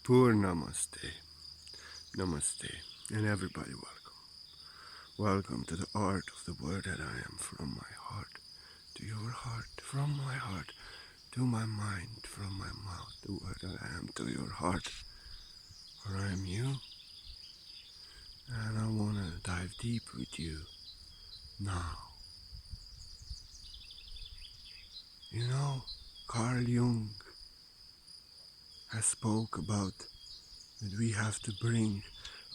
Poor Namaste. Namaste. And everybody welcome. Welcome to the art of the word that I am, from my heart to your heart, from my heart to my mind, from my mouth, the word that I am to your heart. For I am you, and I want to dive deep with you now. You know, Carl Jung has spoke about that we have to bring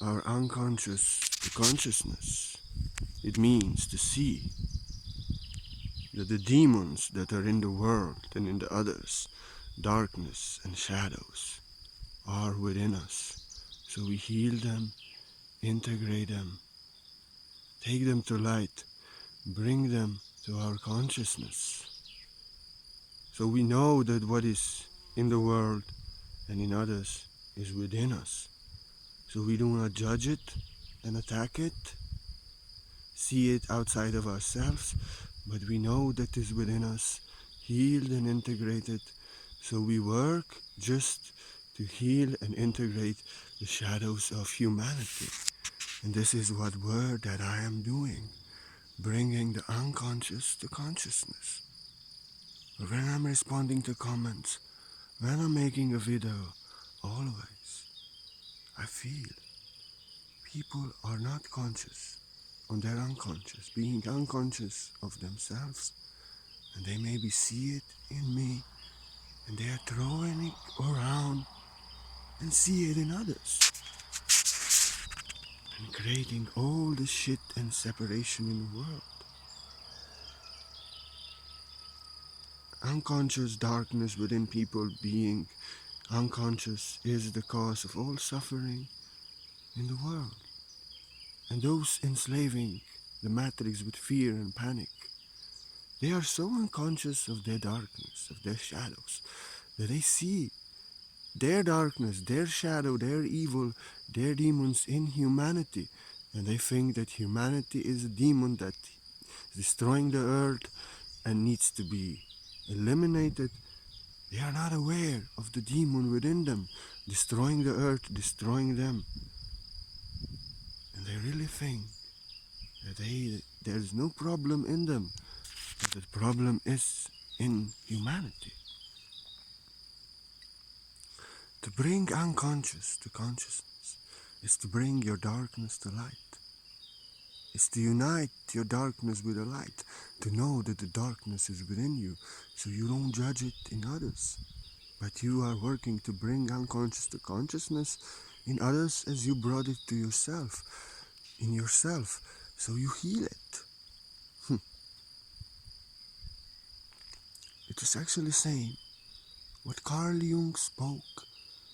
our unconscious to consciousness. It means to see that the demons that are in the world and in the others, darkness and shadows, are within us. So we heal them, integrate them, take them to light, bring them to our consciousness. So we know that what is in the world and in others is within us. So we do not judge it and attack it, see it outside of ourselves, but we know that is within us, healed and integrated. So we work just to heal and integrate the shadows of humanity. And this is what word that I am doing, bringing the unconscious to consciousness. When I'm responding to comments, when I'm making a video, always I feel people are not conscious on their unconscious, being unconscious of themselves, and they maybe see it in me, and they are throwing it around and see it in others, and creating all the shit and separation in the world. Unconscious darkness within people being unconscious is the cause of all suffering in the world. And those enslaving the matrix with fear and panic, they are so unconscious of their darkness, of their shadows, that they see their darkness, their shadow, their evil, their demons in humanity. And they think that humanity is a demon that is destroying the earth and needs to be eliminated. They are not aware of the demon within them, destroying the earth, destroying them. And they really think that there's no problem in them, but the problem is in humanity. To bring unconscious to consciousness is to bring your darkness to light. It's to unite your darkness with the light, to know that the darkness is within you, so you don't judge it in others, but you are working to bring unconscious to consciousness in others as you brought it to yourself, in yourself, so you heal it. It is actually saying what Carl Jung spoke,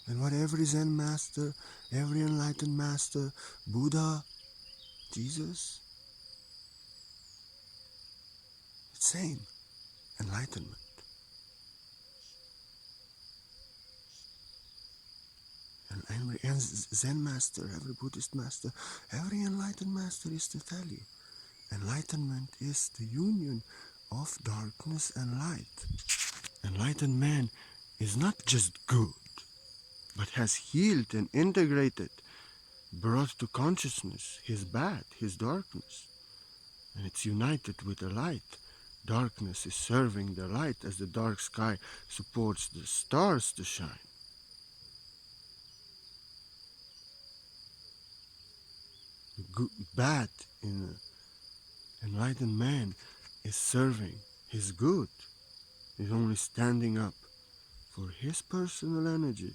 and what every Zen master, every enlightened master, Buddha, Jesus, it's saying enlightenment. And every Zen master, every Buddhist master, every enlightened master is to tell you, enlightenment is the union of darkness and light. Enlightened man is not just good, but has healed and integrated, brought to consciousness his bad, his darkness. And it's united with the light. Darkness is serving the light as the dark sky supports the stars to shine. The good, bad in an enlightened man is serving his good. He's only standing up for his personal energy,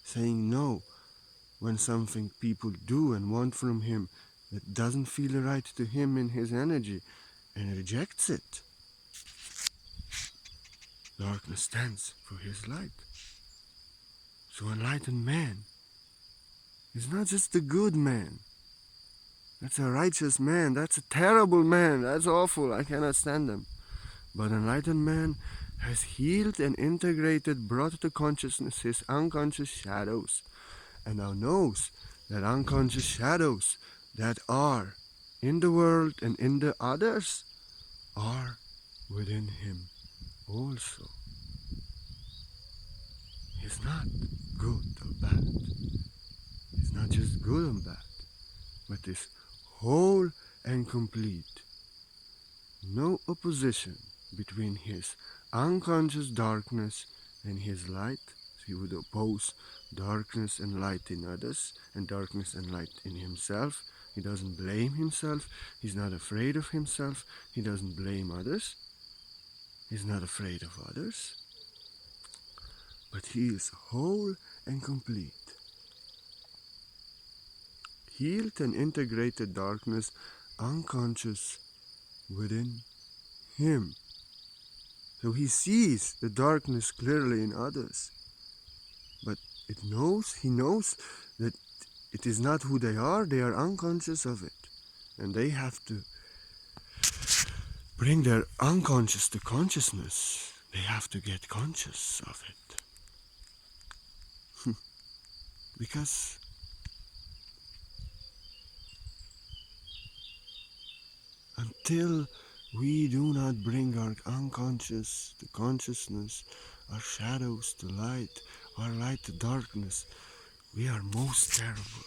saying no when something people do and want from him that doesn't feel right to him in his energy, and rejects it. Darkness stands for his light. So enlightened man is not just a good man. That's a righteous man. That's a terrible man. That's awful. I cannot stand them. But enlightened man has healed and integrated, brought to consciousness his unconscious shadows, and now knows that unconscious shadows that are in the world and in the others are within him also. He's not good though. bad. He's not just good and bad, but is whole and complete. No opposition between his unconscious darkness and his light. He would oppose darkness and light in others and darkness and light in himself. He doesn't blame himself. He's not afraid of himself. He doesn't blame others. He's not afraid of others. But he is whole and complete. Healed and integrated darkness, unconscious within him. So he sees the darkness clearly in others. But he knows that it is not who they are unconscious of it. And they have to bring their unconscious to consciousness. They have to get conscious of it. Because until we do not bring our unconscious to consciousness, our shadows to light, our light to darkness, we are most terrible.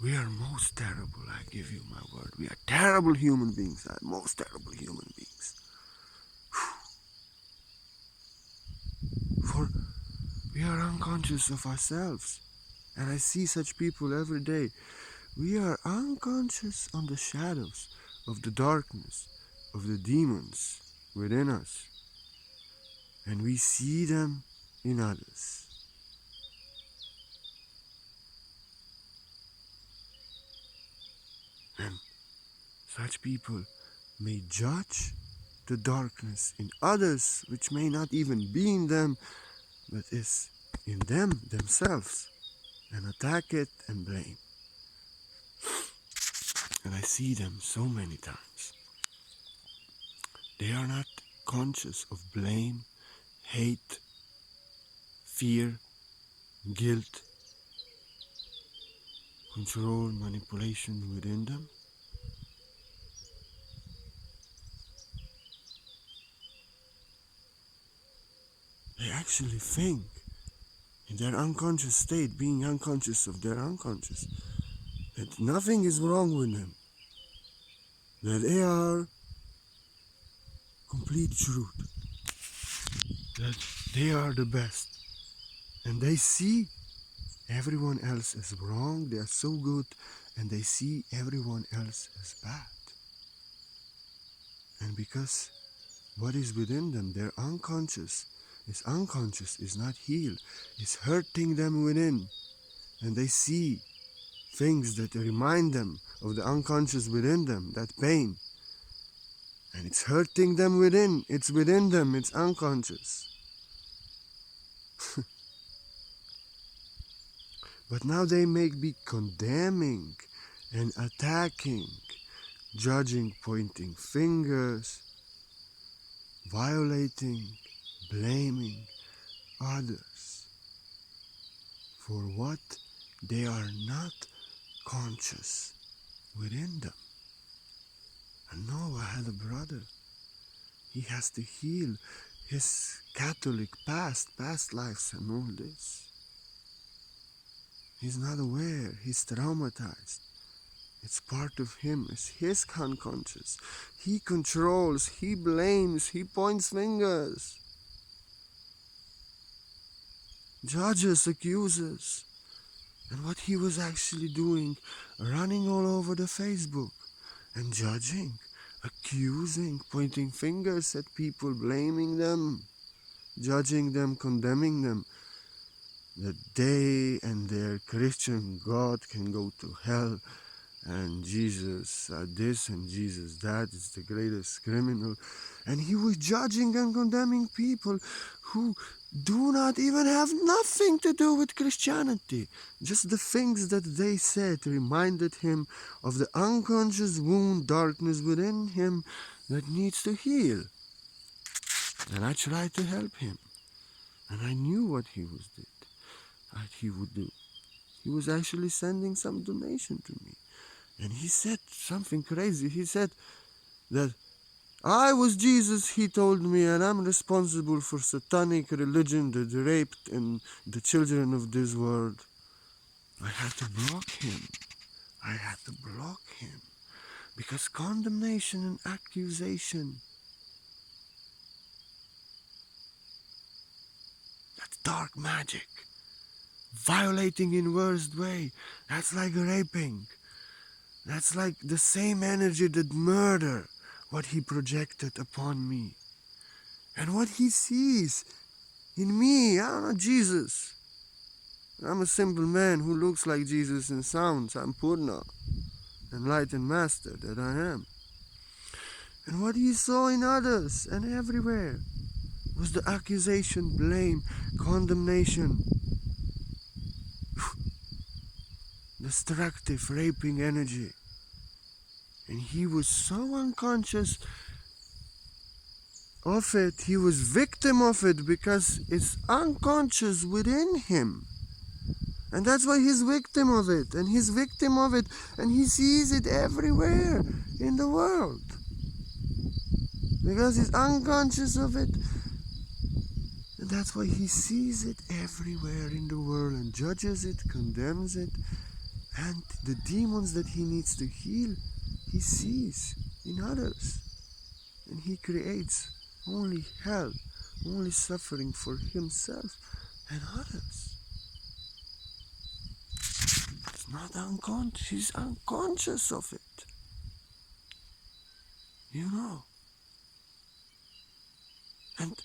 We are most terrible, I give you my word. We are terrible human beings, most terrible human beings. For we are unconscious of ourselves. And I see such people every day. We are unconscious on the shadows of the darkness, of the demons within us. And we see them in others. And such people may judge the darkness in others, which may not even be in them, but is in them themselves, and attack it and blame. And I see them so many times. They are not conscious of blame, hate, fear, guilt, control, manipulation within them. They actually think in their unconscious state, being unconscious of their unconscious, that nothing is wrong with them, that they are complete truth, that they are the best, and they see everyone else as wrong, they are so good, and they see everyone else as bad. And because what is within them, their unconscious, is not healed, is hurting them within, and they see things that remind them of the unconscious within them, that pain, and it's hurting them within, it's within them, it's unconscious. But now they may be condemning and attacking, judging, pointing fingers, violating, blaming others for what they are not conscious within them. And no, I had a brother. He has to heal his Catholic past lives and all this. He's not aware, he's traumatized. It's part of him, it's his unconscious. He controls, he blames, he points fingers, judges, accuses. And what he was actually doing, running all over the Facebook and judging, accusing, pointing fingers at people, blaming them, judging them, condemning them, that they and their Christian God can go to hell, and Jesus this and Jesus that is the greatest criminal. And he was judging and condemning people who do not even have nothing to do with Christianity. Just the things that they said reminded him of the unconscious wound, darkness within him that needs to heal. And I tried to help him. And I knew what he would do. He was actually sending some donation to me. And he said something crazy. He said that I was Jesus, he told me, and I'm responsible for satanic religion that raped and the children of this world. I had to block him. I had to block him. Because condemnation and accusation, that's dark magic. Violating in worst way, that's like raping. That's like the same energy that murder, what he projected upon me. And what he sees in me, I'm not Jesus. I'm a simple man who looks like Jesus and sounds. I'm Purna, enlightened master that I am. And what he saw in others and everywhere was the accusation, blame, condemnation, destructive, raping energy. And he was so unconscious of it, he was victim of it because it's unconscious within him. And that's why he's victim of it, and he's victim of it, and he sees it everywhere in the world. Because he's unconscious of it, and that's why he sees it everywhere in the world and judges it, condemns it, and the demons that he needs to heal, he sees in others. And he creates only hell, only suffering for himself and others. It's not unconscious, he's unconscious of it. You know. And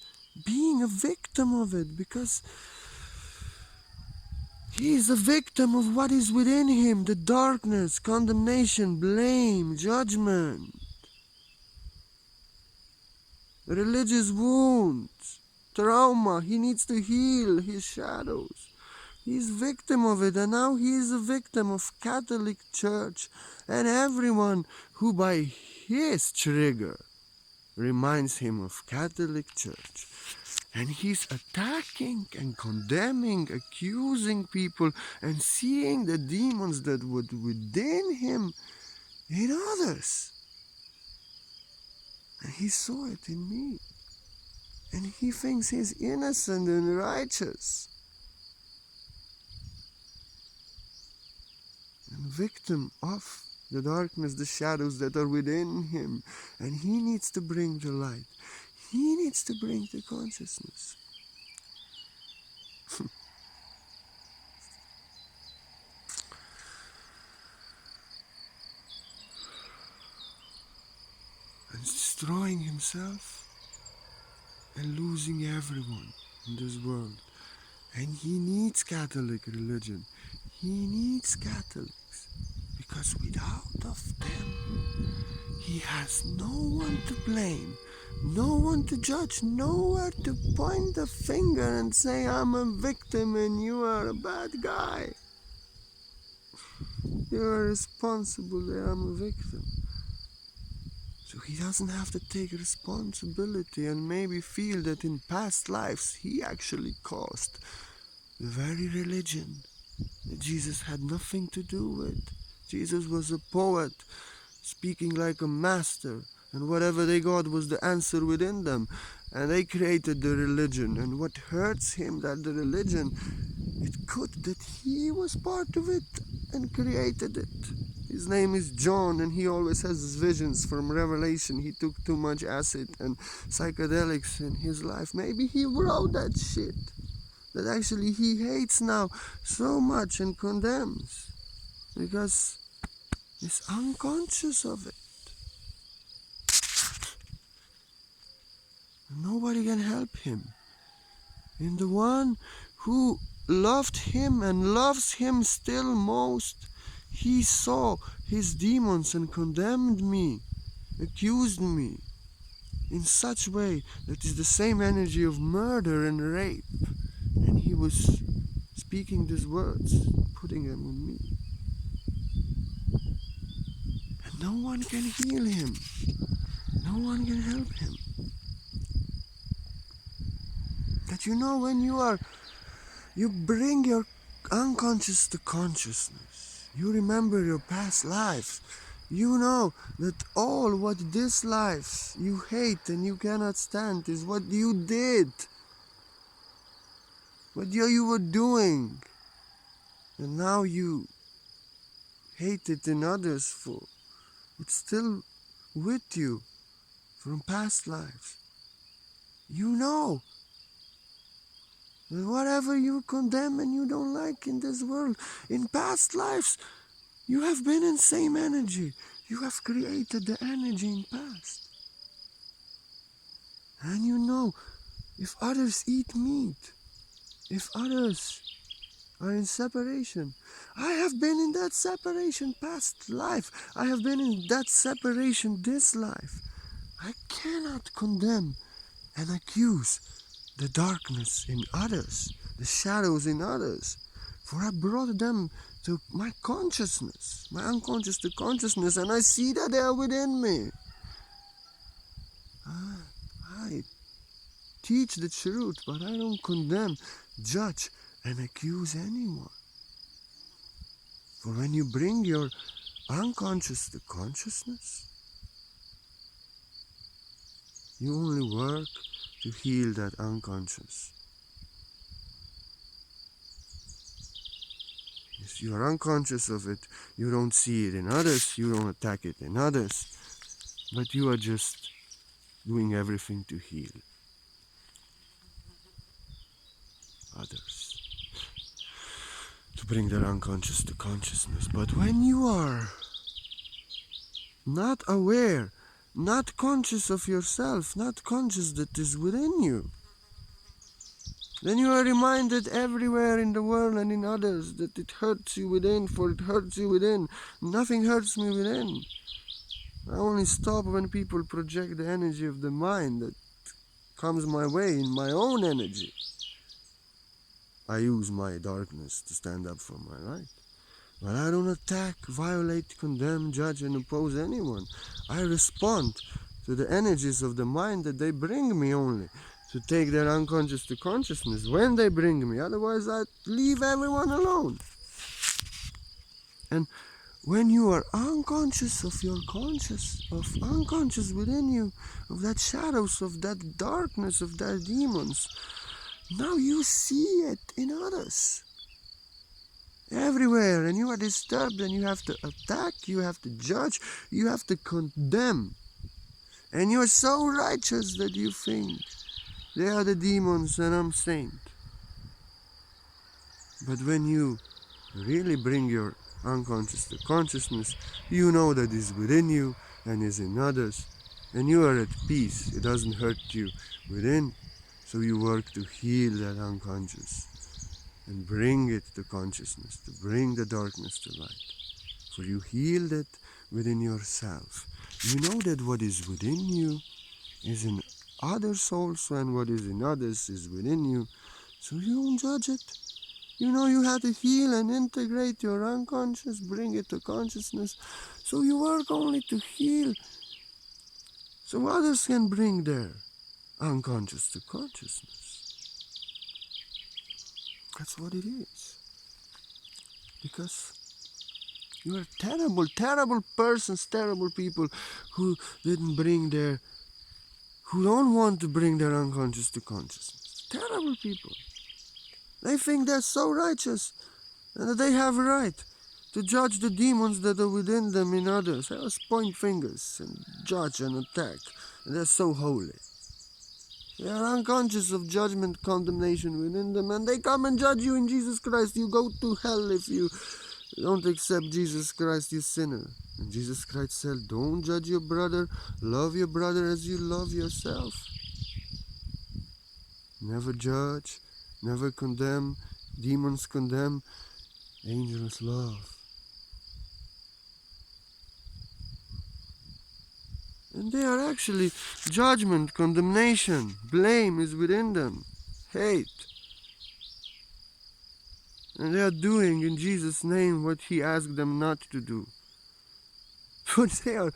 being a victim of it, because he is a victim of what is within him, the darkness, condemnation, blame, judgment, religious wounds, trauma. He needs to heal his shadows. He's victim of it, and now he is a victim of Catholic Church and everyone who by his trigger reminds him of Catholic Church. And he's attacking and condemning, accusing people and seeing the demons that were within him in others. And he saw it in me. And he thinks he's innocent and righteous. And victim of the darkness, the shadows that are within him. And he needs to bring the light. He needs to bring the consciousness. And destroying himself and losing everyone in this world. And he needs Catholic religion. He needs Catholics. Because without of them, he has no one to blame, no one to judge, nowhere to point the finger and say, I'm a victim and you are a bad guy. You are responsible that I'm a victim. So he doesn't have to take responsibility and maybe feel that in past lives he actually caused the very religion that Jesus had nothing to do with. Jesus was a poet, speaking like a master, and whatever they got was the answer within them. And they created the religion, and what hurts him that the religion, it could that he was part of it and created it. His name is John, and he always has his visions from Revelation. He took too much acid and psychedelics in his life. Maybe he wrote that shit that actually he hates now so much and condemns because he's unconscious of it. Nobody can help him. And the one who loved him and loves him still most, he saw his demons and condemned me, accused me in such way that is the same energy of murder and rape. And he was speaking these words, putting them on me. And no one can heal him. No one can help him. That you know when you bring your unconscious to consciousness. You remember your past lives. You know that all what this life you hate and you cannot stand is what you did. What you were doing. And now you hate it in others for it's still with you from past lives. You know that whatever you condemn and you don't like in this world, in past lives, you have been in same energy. You have created the energy in past. And you know, if others eat meat, if others are in separation, I have been in that separation past life. I have been in that separation this life. I cannot condemn and accuse the darkness in others, the shadows in others, for I brought them to my consciousness, my unconscious to consciousness, and I see that they are within me. I teach the truth, but I don't condemn, judge, and accuse anyone. For when you bring your unconscious to consciousness, you only work to heal that unconscious. If you are unconscious of it, you don't see it in others, you don't attack it in others, but you are just doing everything to heal others, to bring their unconscious to consciousness. But when you are not aware, not conscious of yourself, not conscious that is within you, then you are reminded everywhere in the world and in others that it hurts you within, for it hurts you within. Nothing hurts me within. I only stop when people project the energy of the mind that comes my way in my own energy. I use my darkness to stand up for my right. But I don't attack, violate, condemn, judge, and oppose anyone. I respond to the energies of the mind that they bring me only, to take their unconscious to consciousness when they bring me. Otherwise, I leave everyone alone. And when you are unconscious of your conscious, of unconscious within you, of that shadows, of that darkness, of that demons, now you see it in others. Everywhere, and you are disturbed, and you have to attack, you have to judge, you have to condemn. And you are so righteous that you think they are the demons and I'm saint. But when you really bring your unconscious to consciousness, you know that is within you and is in others, and you are at peace. It doesn't hurt you within, so you work to heal that unconscious and bring it to consciousness, to bring the darkness to light. For you healed it within yourself. You know that what is within you is in others also, and what is in others is within you, so you don't judge it. You know you have to heal and integrate your unconscious, bring it to consciousness, so you work only to heal, so others can bring their unconscious to consciousness. That's what it is. Because you are terrible, terrible persons, terrible people who didn't bring their, who don't want to bring their unconscious to consciousness. Terrible people. They think they're so righteous and that they have a right to judge the demons that are within them in others. They just point fingers and judge and attack. And they're so holy. They are unconscious of judgment, condemnation within them, and they come and judge you in Jesus Christ. You go to hell if you don't accept Jesus Christ, you sinner. And Jesus Christ said, don't judge your brother, love your brother as you love yourself. Never judge, never condemn. Demons condemn, angels love. And they are actually judgment, condemnation, blame is within them, hate. And they are doing in Jesus' name what he asked them not to do. But they are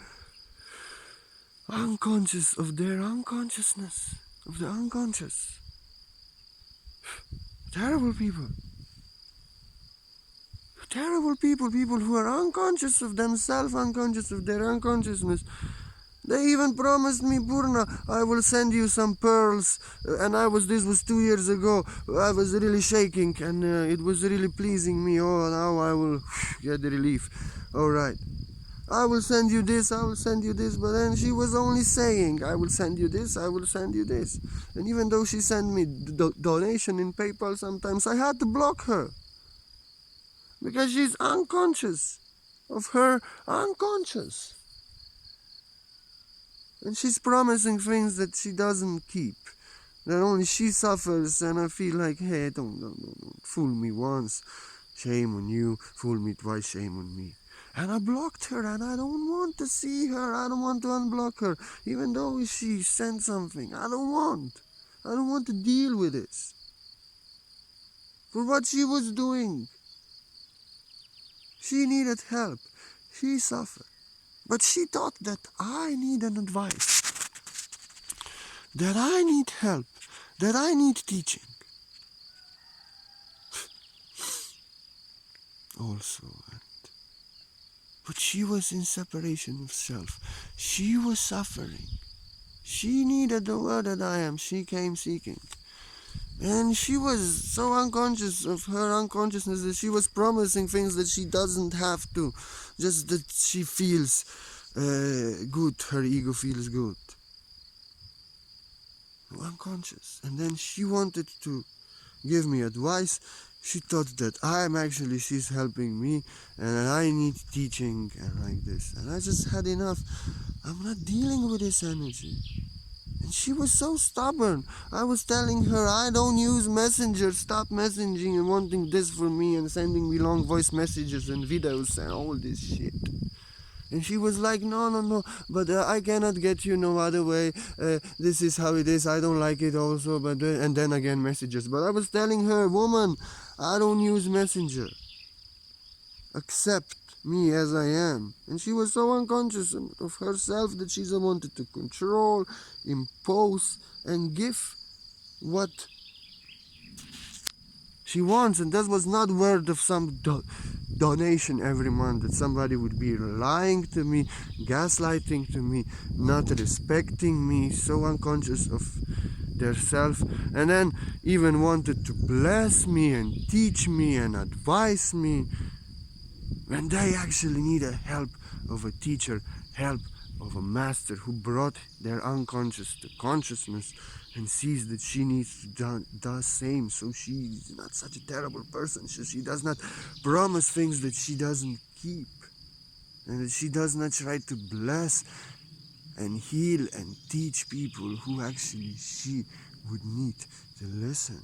unconscious of their unconsciousness, of the unconscious. Terrible people. Terrible people, people who are unconscious of themselves, unconscious of their unconsciousness. They even promised me, Purna, I will send you some pearls. And this was 2 years ago. I was really shaking and it was really pleasing me. Oh, now I will get the relief. All right. I will send you this, I will send you this. But then she was only saying, I will send you this, I will send you this. And even though she sent me donation in PayPal sometimes, I had to block her. Because she's unconscious of her unconscious. And she's promising things that she doesn't keep. That only she suffers, and I feel like, hey, don't. Fool me once, shame on you. Fool me twice, shame on me. And I blocked her, and I don't want to see her. I don't want to unblock her. Even though she sent something, I don't want. I don't want to deal with this. For what she was doing. She needed help. She suffered. But she thought that I need an advice. That I need help. That I need teaching. Also. But she was in separation of self. She was suffering. She needed the word that I am. She came seeking. And she was so unconscious of her unconsciousness that she was promising things that she doesn't have to. Just that she feels good. Her ego feels good. Unconscious. And then she wanted to give me advice. She thought that she's helping me and I need teaching and like this. And I just had enough. I'm not dealing with this energy. And she was so stubborn. I was telling her, I don't use Messenger. Stop messaging and wanting this for me and sending me long voice messages and videos and all this shit. And she was like, no, but I cannot get you no other way. This is how it is. I don't like it also. But and then again messages. But I was telling her, woman, I don't use Messenger. Accept me as I am. And she was so unconscious of herself that she wanted to control, impose, and give what she wants. And that was not worth of some donation every month, that somebody would be lying to me, gaslighting to me, not respecting me, so unconscious of their self, and then even wanted to bless me and teach me and advise me when they actually need a help of a teacher, help of a master who brought their unconscious to consciousness and sees that she needs to do the same. So she's not such a terrible person. She does not promise things that she doesn't keep. And that she does not try to bless and heal and teach people who actually she would need to listen.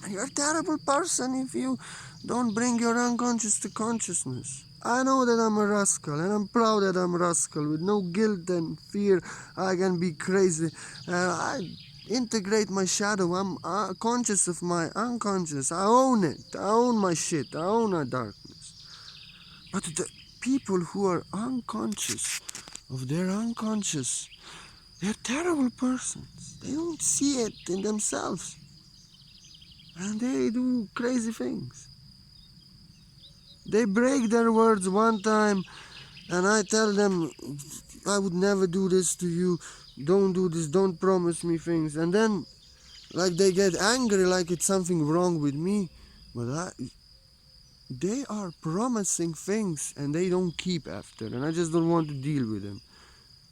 You're a terrible person if you don't bring your unconscious to consciousness. I know that I'm a rascal, and I'm proud that I'm a rascal. With no guilt and fear, I can be crazy. I integrate my shadow. I'm conscious of my unconscious. I own it. I own my shit. I own my darkness. But the people who are unconscious of their unconscious, they're terrible persons. They don't see it in themselves. And they do crazy things. They break their words one time, and I tell them, I would never do this to you. Don't do this. Don't promise me things. And then, like, they get angry, like it's something wrong with me. But they are promising things, and they don't keep after. And I just don't want to deal with them.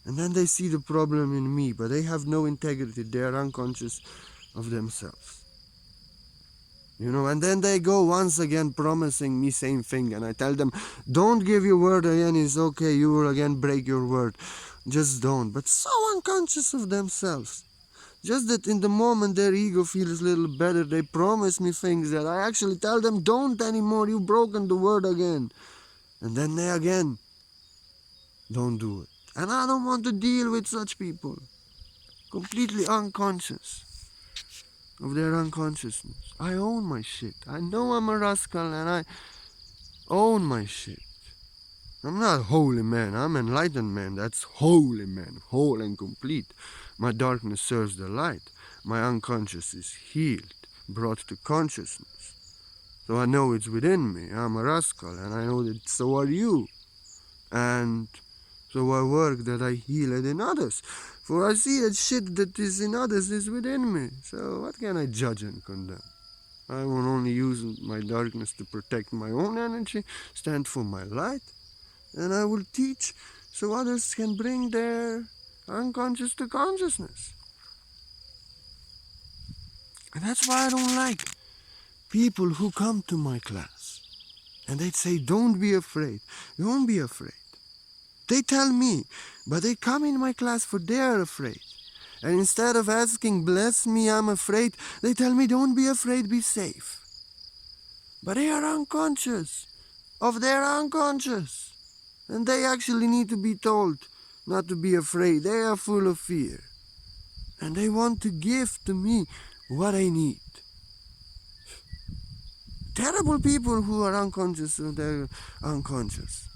And then they see the problem in me, but they have no integrity. They are unconscious of themselves. And then they go once again promising me same thing, and I tell them, don't give your word again, it's okay, you will again break your word. Just don't. But so unconscious of themselves. Just that in the moment their ego feels a little better, they promise me things that I actually tell them, don't anymore, you've broken the word again. And then they again don't do it. And I don't want to deal with such people. Completely unconscious of their unconsciousness. I own my shit. I know I'm a rascal and I own my shit. I'm not a holy man. I'm an enlightened man. That's holy man, whole and complete. My darkness serves the light. My unconscious is healed, brought to consciousness. So I know it's within me. I'm a rascal and I know that so are you. And So I work that I heal it in others. For I see that shit that is in others is within me. So what can I judge and condemn? I will only use my darkness to protect my own energy, stand for my light, and I will teach so others can bring their unconscious to consciousness. And that's why I don't like people who come to my class and they say, don't be afraid, don't be afraid. They tell me, but they come in my class for they are afraid. And instead of asking, bless me, I'm afraid, they tell me, don't be afraid, be safe. But they are unconscious of their unconscious. And they actually need to be told not to be afraid. They are full of fear. And they want to give to me what I need. Terrible people who are unconscious of their unconscious.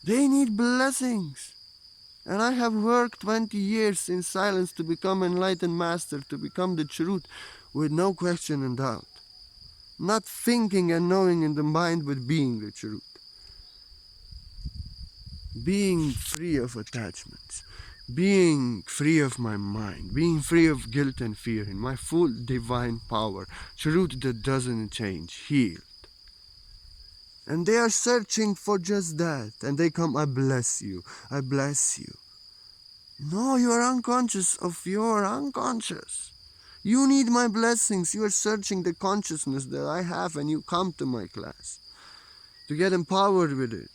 They need blessings. And I have worked 20 years in silence to become enlightened master, to become the truth with no question and doubt. Not thinking and knowing in the mind, but being the truth. Being free of attachments. Being free of my mind. Being free of guilt and fear in my full divine power. Truth that doesn't change. Healed. And they are searching for just that. And they come, I bless you. I bless you. No, you are unconscious of your unconscious. You need my blessings. You are searching the consciousness that I have and you come to my class to get empowered with it.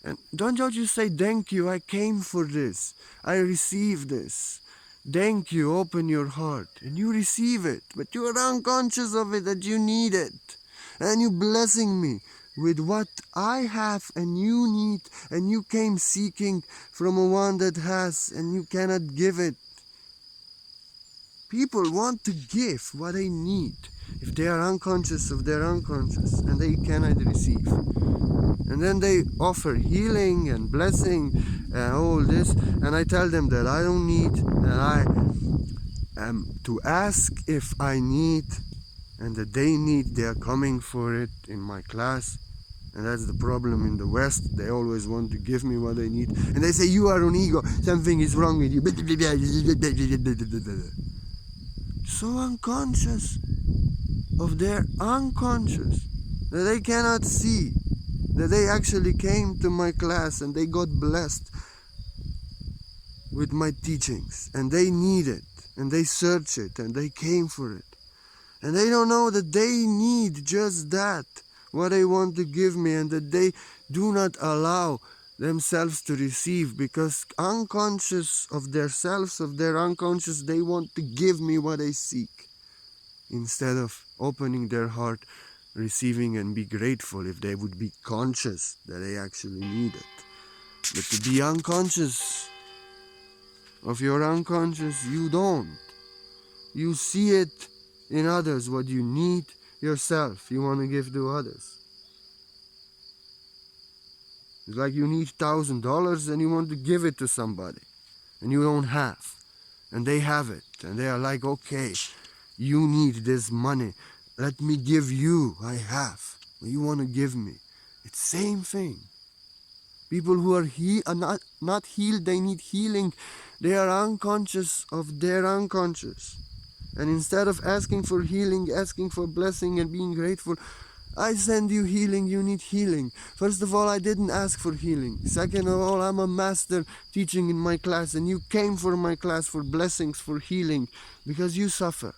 And don't you say, thank you, I came for this. I received this. Thank you, open your heart. And you receive it. But you are unconscious of it, that you need it. And you blessing me with what I have and you need. And you came seeking from a one that has and you cannot give it. People want to give what they need if they are unconscious of their unconscious and they cannot receive. And then they offer healing and blessing and all this. And I tell them that I don't need, that I am to ask if I need, and that they need, they are coming for it in my class. And that's the problem in the West. They always want to give me what I need. And they say, you are an ego, something is wrong with you. So unconscious of their unconscious that they cannot see that they actually came to my class and they got blessed with my teachings and they need it and they search it and they came for it. And they don't know that they need just that, what they want to give me, and that they do not allow themselves to receive because unconscious of their selves, of their unconscious, they want to give me what I seek instead of opening their heart, receiving and be grateful if they would be conscious that they actually need it. But to be unconscious of your unconscious, you don't. You see it in others, what you need yourself, you want to give to others. It's like you need $1,000 and you want to give it to somebody and you don't have. And they have it and they are like, okay, you need this money. Let me give you. I have. You want to give me. It's same thing. People who are not healed, they need healing. They are unconscious of their unconscious. And instead of asking for healing, asking for blessing and being grateful, I send you healing, you need healing. First of all, I didn't ask for healing. Second of all, I'm a master teaching in my class and you came for my class for blessings, for healing, because you suffer.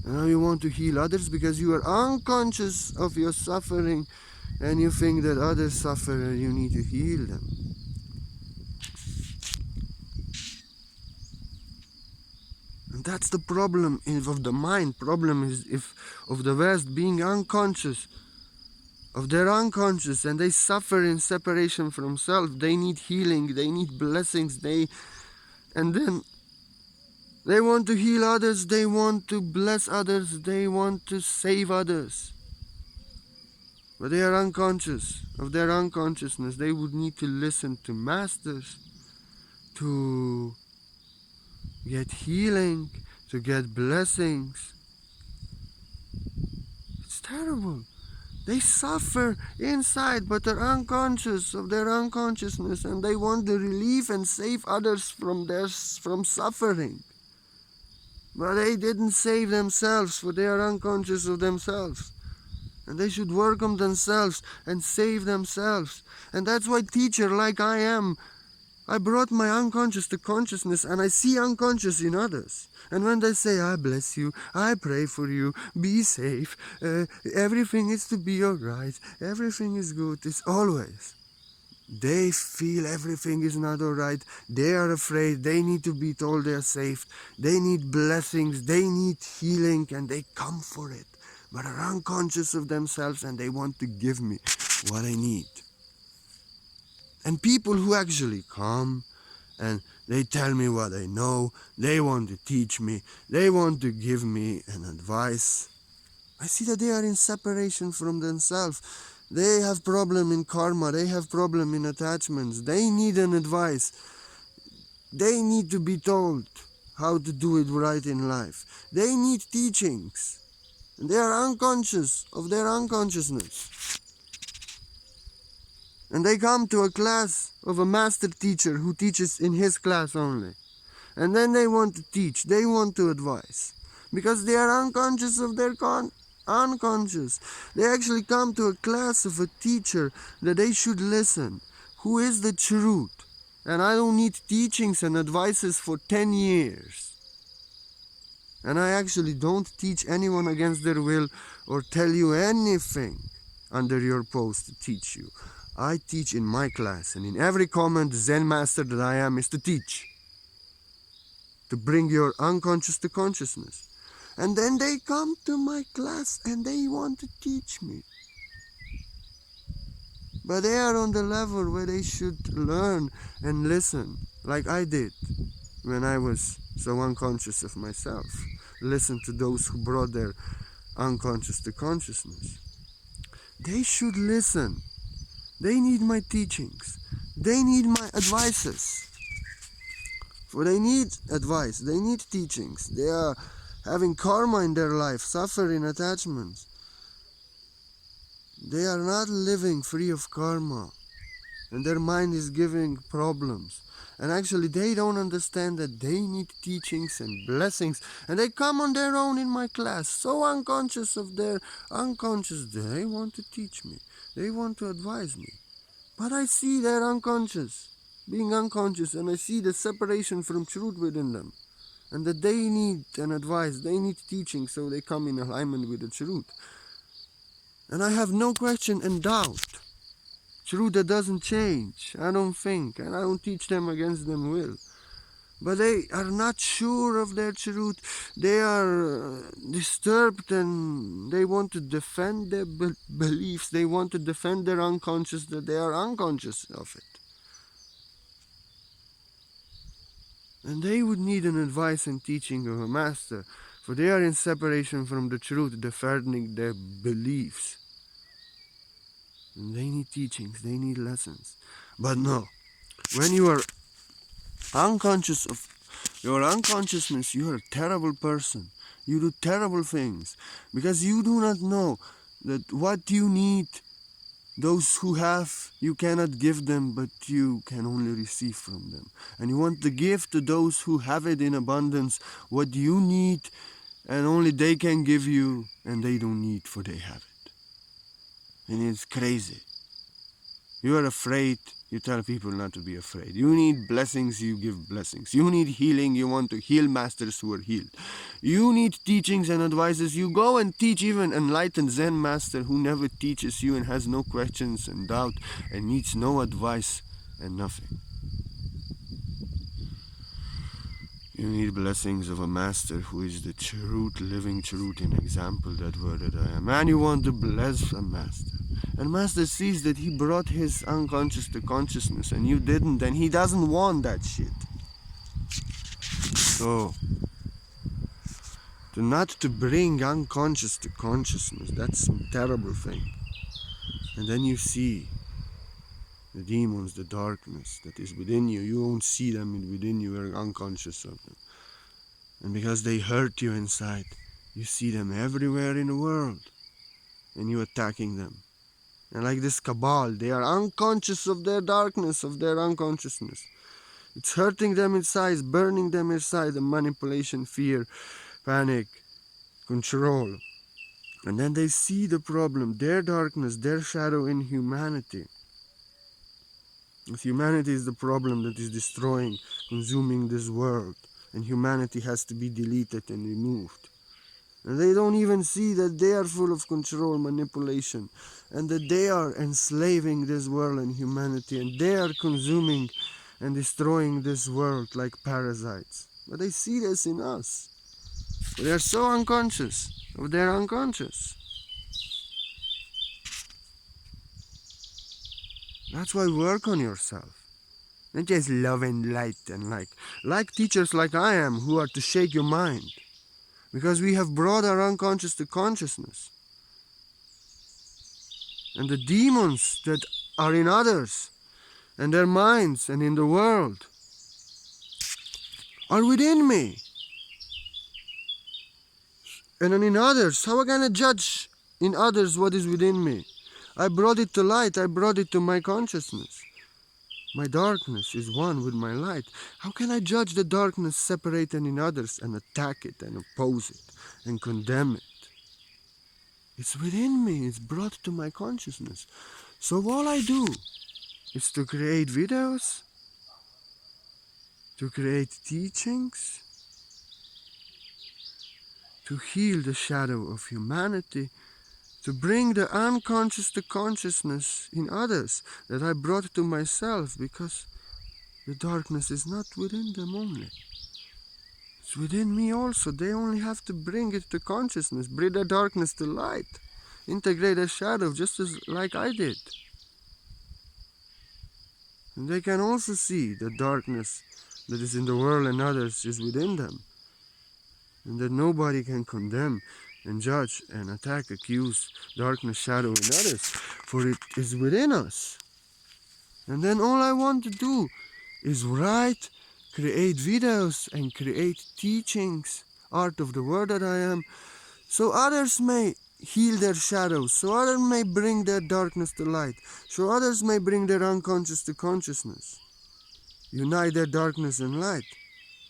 And now you want to heal others because you are unconscious of your suffering and you think that others suffer and you need to heal them. And that's the problem of the mind. Problem is if of the West being unconscious of their unconscious and they suffer in separation from self. They need healing, they need blessings, and then they want to heal others, they want to bless others, they want to save others. But they are unconscious of their unconsciousness. They would need to listen to masters, to get healing, to get blessings. It's terrible. They suffer inside, but they're unconscious of their unconsciousness, and they want the relief and save others from suffering. But they didn't save themselves, for they are unconscious of themselves. And they should work on themselves and save themselves. And that's why teacher like I am, I brought my unconscious to consciousness, and I see unconscious in others. And when they say, I bless you, I pray for you, be safe, everything is to be alright, everything is good, it's always. They feel everything is not alright, they are afraid, they need to be told they are safe, they need blessings, they need healing, and they come for it. But are unconscious of themselves, and they want to give me what I need. And people who actually come and they tell me what I know, they want to teach me, they want to give me an advice, I see that they are in separation from themselves. They have problem in karma, they have problem in attachments, they need an advice. They need to be told how to do it right in life. They need teachings. And they are unconscious of their unconsciousness. And they come to a class of a master teacher who teaches in his class only. And then they want to teach, they want to advise. Because they are unconscious of their unconscious. They actually come to a class of a teacher that they should listen. Who is the truth? And I don't need teachings and advices for 10 years. And I actually don't teach anyone against their will or tell you anything under your post to teach you. I teach in my class, and in every comment, Zen master that I am is to teach. To bring your unconscious to consciousness. And then they come to my class and they want to teach me. But they are on the level where they should learn and listen, like I did when I was so unconscious of myself. Listen to those who brought their unconscious to consciousness. They should listen. They need my teachings. They need my advices. For they need advice, they need teachings. They are having karma in their life, suffering attachments. They are not living free of karma. And their mind is giving problems. And actually they don't understand that they need teachings and blessings. And they come on their own in my class, so unconscious of their unconscious. They want to teach me. They want to advise me. But I see they're unconscious, being unconscious, and I see the separation from truth within them. And that they need an advice, they need teaching, so they come in alignment with the truth. And I have no question and doubt. Truth that doesn't change, I don't think, and I don't teach them against their will. But they are not sure of their truth, they are disturbed, and they want to defend their beliefs, they want to defend their unconscious, that they are unconscious of it. And they would need an advice and teaching of a master, for they are in separation from the truth, defending their beliefs. And they need teachings, they need lessons. But no, when you are unconscious of your unconsciousness, you are a terrible person. You do terrible things, because you do not know that what you need, those who have, you cannot give them, but you can only receive from them. And you want to give to those who have it in abundance what you need, and only they can give you, and they don't need, for they have it. And it's crazy. You are afraid, you tell people not to be afraid. You need blessings, you give blessings. You need healing, you want to heal masters who are healed. You need teachings and advices, you go and teach even enlightened Zen master who never teaches you and has no questions and doubt and needs no advice and nothing. You need blessings of a master who is the truth, living truth in example, that word that I am. And you want to bless a master. And master sees that he brought his unconscious to consciousness and you didn't, and he doesn't want that shit. So, not to bring unconscious to consciousness, that's a terrible thing. And then you see the demons, the darkness that is within you. You won't see them within you, you're unconscious of them. And because they hurt you inside, you see them everywhere in the world. and you attacking them. And like this cabal, they are unconscious of their darkness, of their unconsciousness. It's hurting them inside, burning them inside, the manipulation, fear, panic, control. And then they see the problem, their darkness, their shadow in humanity. If humanity is the problem that is destroying, consuming this world, and humanity has to be deleted and removed. And they don't even see that they are full of control, manipulation, and that they are enslaving this world and humanity, and they are consuming and destroying this world like parasites. But they see this in us. But they are so unconscious of their unconscious. That's why work on yourself. Not just love and light and like teachers like I am who are to shake your mind. Because we have brought our unconscious to consciousness. And the demons that are in others and their minds and in the world are within me. And then in others, how am I going to judge in others what is within me? I brought it to light, I brought it to my consciousness. My darkness is one with my light. How can I judge the darkness separated in others and attack it and oppose it and condemn it? It's within me, it's brought to my consciousness. So all I do is to create videos, to create teachings, to heal the shadow of humanity, to bring the unconscious to consciousness in others that I brought to myself, because the darkness is not within them only. It's within me also. They only have to bring it to consciousness, bring the darkness to light, integrate the shadow just as like I did. And they can also see the darkness that is in the world and others is within them. And that nobody can condemn and judge and attack, accuse darkness, shadow in others, for it is within us. And then all I want to do is write, create videos and create teachings, art of the word that I am, so others may heal their shadows, so others may bring their darkness to light, so others may bring their unconscious to consciousness, unite their darkness and light,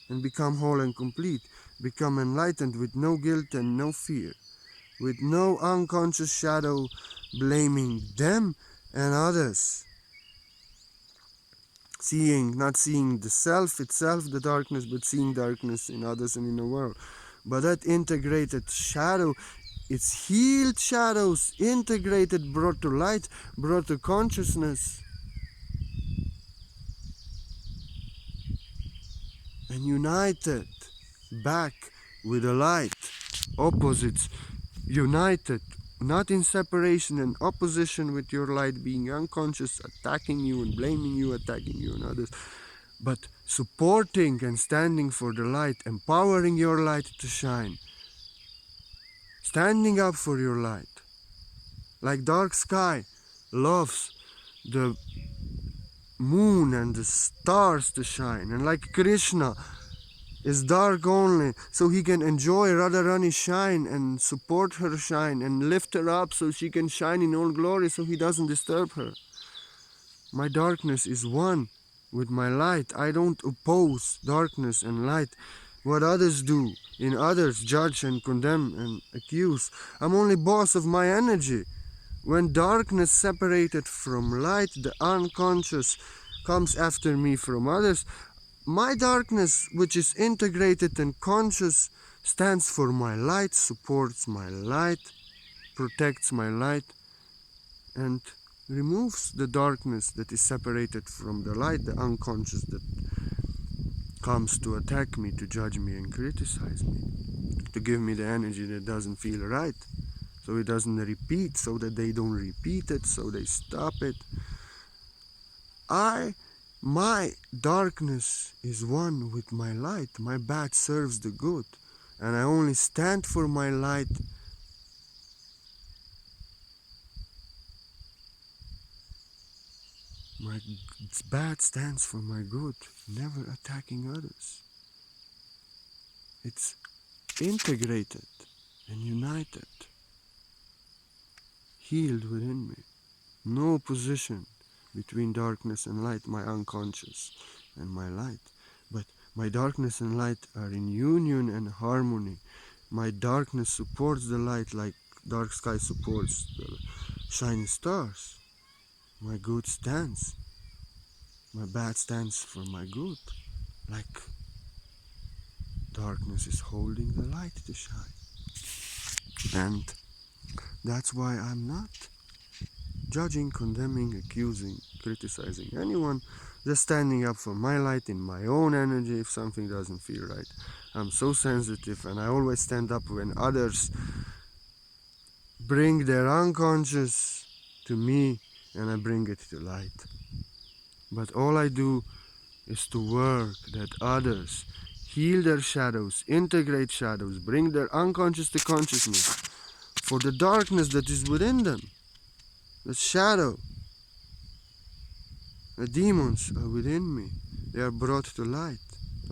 and become whole and complete, become enlightened with no guilt and no fear, with no unconscious shadow blaming them and others. Not seeing the self itself, the darkness, but seeing darkness in others and in the world. But that integrated shadow, it's healed shadows, integrated, brought to light, brought to consciousness, and united back with the light. Opposites united, not in separation and opposition with your light, being unconscious, attacking you and blaming you, attacking you and others, but supporting and standing for the light, empowering your light to shine, standing up for your light. Like dark sky loves the moon and the stars to shine, and like Krishna is dark only so he can enjoy Radharani shine and support her shine and lift her up so she can shine in all glory, so he doesn't disturb her. My darkness is one with my light. I don't oppose darkness and light. What others do in others, judge and condemn and accuse. I'm only boss of my energy. When darkness separated from light, the unconscious comes after me from others, my darkness, which is integrated and conscious, stands for my light, supports my light, protects my light, and removes the darkness that is separated from the light, the unconscious that comes to attack me, to judge me and criticize me, to give me the energy that doesn't feel right, so it doesn't repeat, so that they don't repeat it, so they stop it. My darkness is one with my light. My bad serves the good, and I only stand for my light. My bad stands for my good, never attacking others. It's integrated and united. healed within me. No opposition between darkness and light, my unconscious and my light. But my darkness and light are in union and harmony. My darkness supports the light like dark sky supports the shining stars. My good stands. My bad stands for my good. Like darkness is holding the light to shine. And that's why I'm not judging, condemning, accusing, criticizing anyone, just standing up for my light in my own energy if something doesn't feel right. I'm so sensitive, and I always stand up when others bring their unconscious to me and I bring it to light. But all I do is to work that others heal their shadows, integrate shadows, bring their unconscious to consciousness for the darkness that is within them. The shadow, the demons are within me. They are brought to light.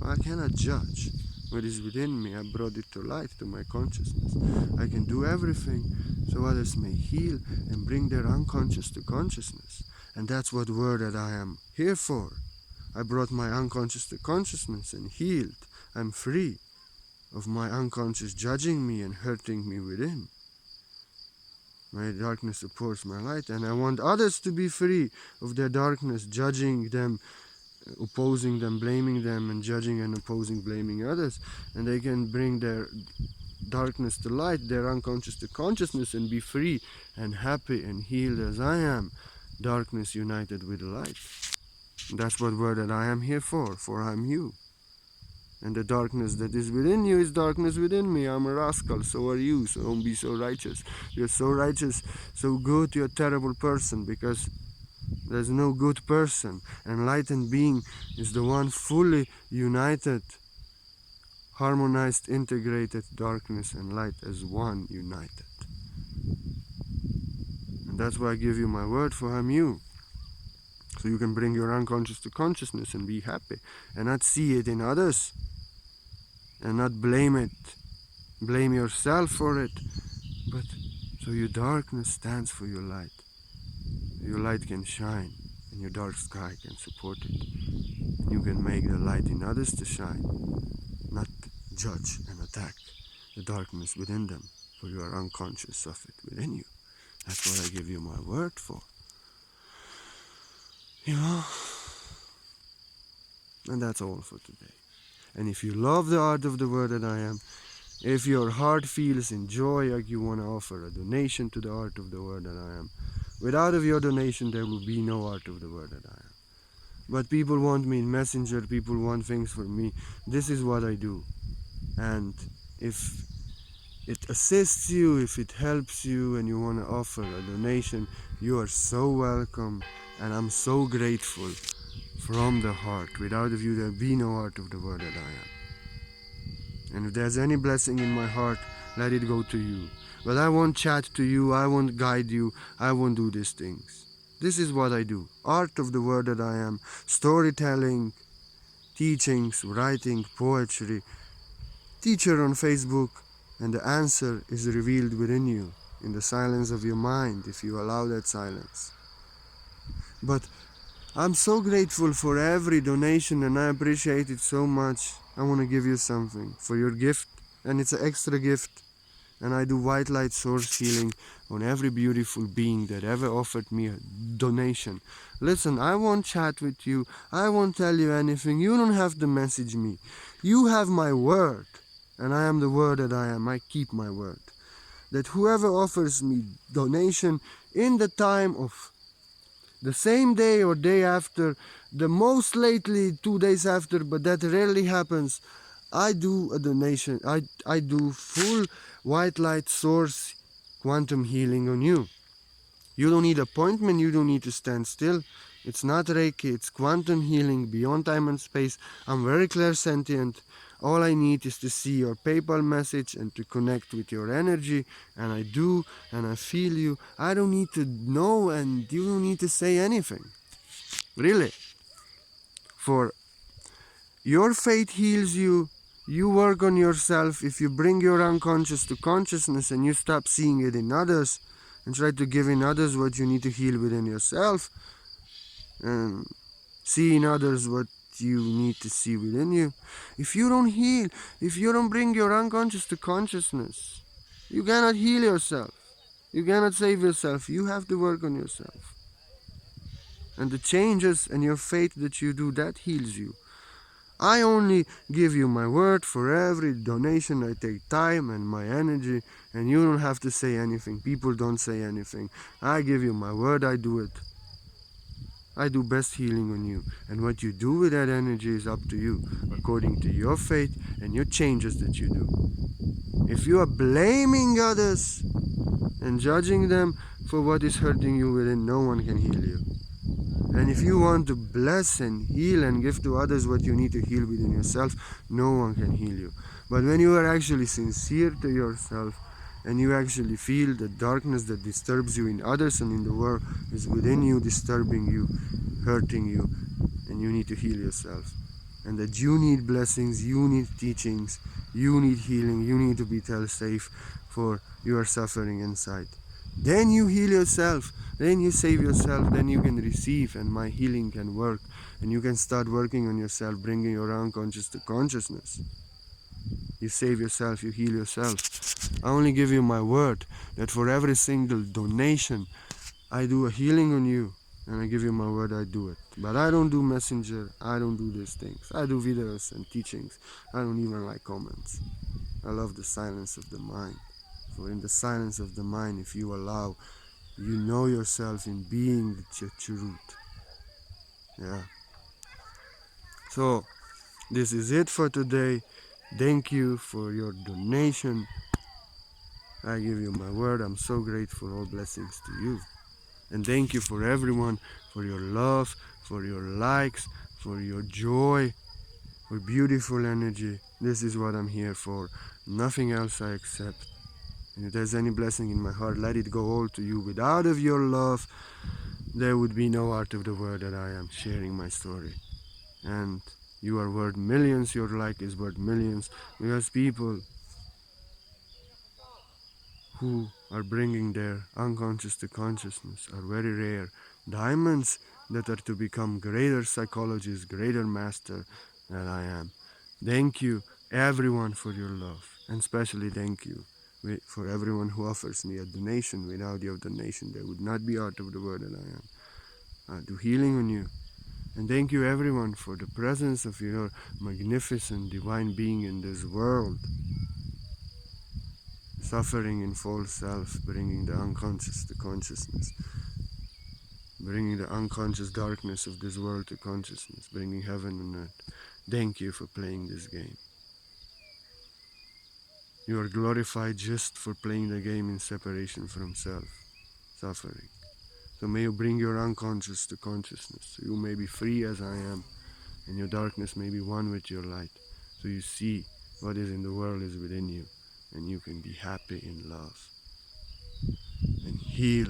I cannot judge what is within me. I brought it to light, to my consciousness. I can do everything so others may heal and bring their unconscious to consciousness. And that's what word that I am here for. I brought my unconscious to consciousness and healed. I'm free of my unconscious judging me and hurting me within. My darkness supports my light, and I want others to be free of their darkness, judging them, opposing them, blaming them, and judging and opposing, blaming others. And they can bring their darkness to light, their unconscious to consciousness, and be free and happy and healed as I am. Darkness united with the light. That's what word that I am here for I'm you. And the darkness that is within you is darkness within me. I'm a rascal, so are you, so don't be so righteous. You're so righteous, so good, you're a terrible person, because there's no good person. Enlightened being is the one fully united, harmonized, integrated darkness and light as one united. And that's why I give you my word, for I'm you. So you can bring your unconscious to consciousness and be happy and not see it in others and not blame it, blame yourself for it. But so your darkness stands for your light. Your light can shine and your dark sky can support it. And you can make the light in others to shine, not judge and attack the darkness within them, for you are unconscious of it within you. That's what I give you my word for. You know? And that's all for today. And if you love the art of the word that I am, if your heart feels in joy, like you want to offer a donation to the art of the word that I am, without of your donation there will be no art of the word that I am. But people want me in Messenger, people want things for me. This is what I do. And if it assists you, if it helps you and you want to offer a donation, you are so welcome, and I'm so grateful from the heart. Without of you there be no art of the word that I am. And if there's any blessing in my heart, let it go to you. But I won't chat to you, I won't guide you, I won't do these things. This is what I do. Art of the word that I am. Storytelling, teachings, writing, poetry. Teacher on Facebook. And the answer is revealed within you, in the silence of your mind, if you allow that silence. But I'm so grateful for every donation, and I appreciate it so much. I want to give you something for your gift, and it's an extra gift. And I do white light source healing on every beautiful being that ever offered me a donation. Listen, I won't chat with you. I won't tell you anything. You don't have to message me. You have my word. And I am the word that I am. I keep my word. That whoever offers me donation in the time of the same day or day after, the most lately 2 days after, but that rarely happens, I do a donation. I do full white light source quantum healing on you. You don't need appointment. You don't need to stand still. It's not Reiki. It's quantum healing beyond time and space. I'm very clairsentient. All I need is to see your PayPal message and to connect with your energy, and I do, and I feel you. I don't need to know, and you don't need to say anything. Really. For your fate heals you. You work on yourself. If you bring your unconscious to consciousness and you stop seeing it in others, and try to give in others what you need to heal within yourself, and see in others what you need to see within you. If you don't heal, if you don't bring your unconscious to consciousness, you cannot heal yourself. You cannot save yourself. You have to work on yourself. And the changes and your faith that you do, that heals you. I only give you my word. For every donation I take time and my energy, and you don't have to say anything. People don't say anything. I give you my word, I do it. I do best healing on you. And what you do with that energy is up to you, according to your faith and your changes that you do. If you are blaming others and judging them for what is hurting you within, no one can heal you. And if you want to bless and heal and give to others what you need to heal within yourself, no one can heal you. But when you are actually sincere to yourself and you actually feel the darkness that disturbs you in others and in the world is within you, disturbing you, hurting you, and you need to heal yourself. And that you need blessings, you need teachings, you need healing, you need to be safe for your suffering inside. Then you heal yourself, then you save yourself, then you can receive, and my healing can work. And you can start working on yourself, bringing your unconscious to consciousness. You save yourself, you heal yourself. I only give you my word that for every single donation, I do a healing on you. And I give you my word, I do it. But I don't do messenger, I don't do these things. I do videos and teachings. I don't even like comments. I love the silence of the mind. For in the silence of the mind, if you allow, you know yourself in being the truth. Yeah. So, this is it for today. Thank you for your donation. I give you my word. I'm so grateful. All blessings to you. And thank you for everyone, for your love, for your likes, for your joy, for beautiful energy. This is what I'm here for. Nothing else I accept. And if there's any blessing in my heart, let it go all to you. Without of your love, there would be no art of the word that I am sharing my story. And you are worth millions, your like is worth millions, because people who are bringing their unconscious to consciousness are very rare. Diamonds that are to become greater psychologists, greater master than I am. Thank you everyone for your love, and especially thank you for everyone who offers me a donation. Without your donation, there would not be art of the word that I am. I do healing on you. And thank you everyone for the presence of your magnificent divine being in this world. Suffering in false self, bringing the unconscious to consciousness, bringing the unconscious darkness of this world to consciousness, bringing heaven and earth. Thank you for playing this game. You are glorified just for playing the game in separation from self, suffering. So may you bring your unconscious to consciousness, so you may be free as I am, and your darkness may be one with your light, so you see what is in the world is within you, and you can be happy in love. And heal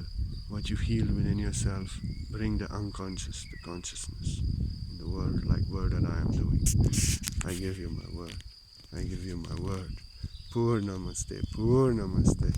what you heal within yourself. Bring the unconscious to consciousness in the world, like word that I am doing. I give you my word. I give you my word. Pur Namaste. Pur Namaste.